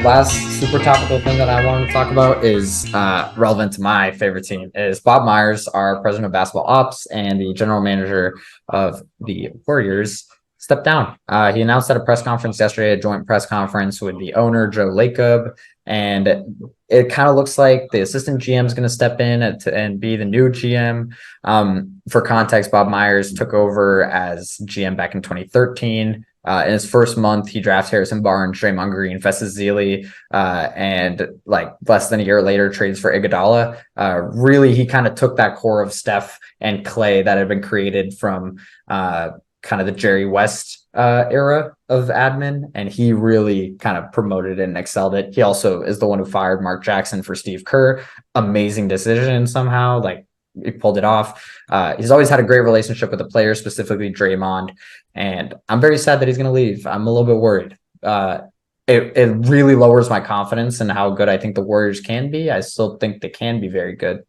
last super topical thing that I wanted to talk about is relevant to my favorite team is Bob Myers, our president of basketball ops and the general manager of the Warriors, stepped down. He announced at a press conference yesterday, a joint press conference with the owner, Joe Lacob, and it kind of looks like the assistant GM is going to step in and be the new GM. For context, Bob Myers took over as GM back in 2013. In his first month, he drafts Harrison Barnes, Draymond Green, Festus Zealey, and like less than a year later, trades for Iguodala. Really, he kind of took that core of Steph and Clay that had been created from kind of the Jerry West era of admin, and he really kind of promoted it and excelled it. He also is the one who fired Mark Jackson for Steve Kerr. Amazing decision somehow. Like, he pulled it off. He's always had a great relationship with the players, specifically Draymond. And I'm very sad that he's going to leave. I'm a little bit worried. It really lowers my confidence in how good I think the Warriors can be. I still think they can be very good.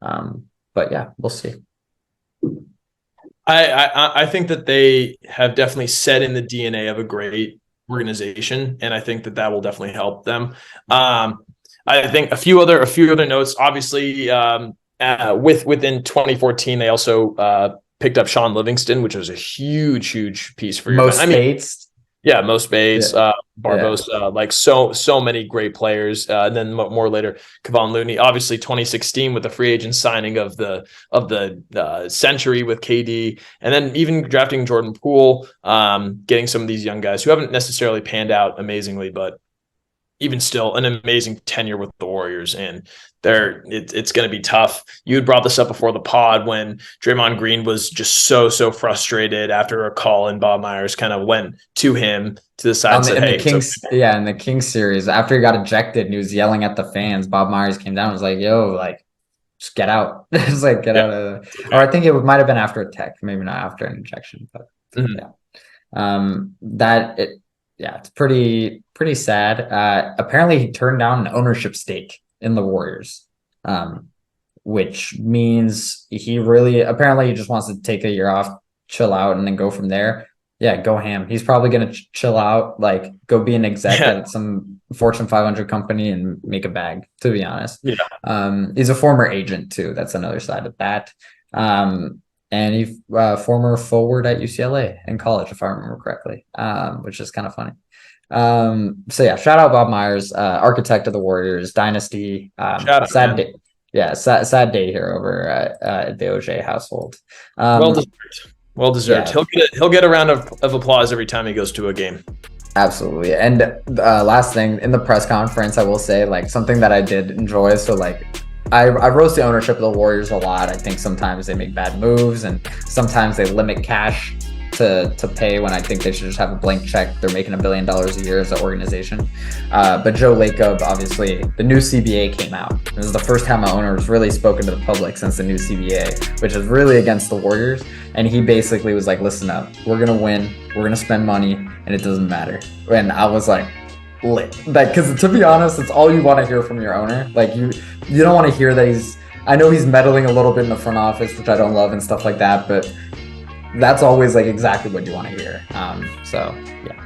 But yeah, we'll see. I think that they have definitely set in the DNA of a great organization, and I think that will definitely help them. I think a few other notes. Obviously, within 2014, they also picked up Sean Livingston, which was a huge piece for Mo Spates. Mo Spates, Barbosa, like so many great players. And then more later, Kevon Looney, obviously 2016 with the free agent signing of the century with KD, and then even drafting Jordan Poole, getting some of these young guys who haven't necessarily panned out amazingly, but even still an amazing tenure with the Warriors. And it's going to be tough. You had brought this up before the pod when Draymond Green was just so frustrated after a call, and Bob Myers kind of went to him to the side and said, "Hey, in the Kings series, after he got ejected and he was yelling at the fans, Bob Myers came down and was like, yo, like, just get out." It's like, get out of the... Or I think it might have been after a tech, maybe not after an ejection, but it's pretty sad. Apparently he turned down an ownership stake in the Warriors, which means he just wants to take a year off, chill out, and then go from there. Yeah, go ham. He's probably going to chill out, like go be an exec at some Fortune 500 company and make a bag, to be honest. Yeah. He's a former agent too. That's another side of that. And he's former forward at UCLA in college, if I remember correctly, which is kind of funny. Shout out Bob Myers, architect of the Warriors dynasty. Sad day here over at the OJ household. Well deserved. Yeah. He'll get a round of applause every time he goes to a game. Absolutely. And last thing, in the press conference, I will say, like, something that I did enjoy. So like, I roast the ownership of the Warriors a lot. I think sometimes they make bad moves, and sometimes they limit cash to pay when I think they should just have a blank check. They're making $1 billion a year as an organization. But Joe Lacob, obviously, the new CBA came out. This is the first time an owner has really spoken to the public since the new CBA, which is really against the Warriors. And he basically was like, listen up, we're going to win, we're going to spend money, and it doesn't matter. And I was like, lit. Like, because to be honest, it's all you want to hear from your owner. Like, you don't want to hear that I know he's meddling a little bit in the front office, which I don't love and stuff like that, but that's always like exactly what you want to hear. Yeah.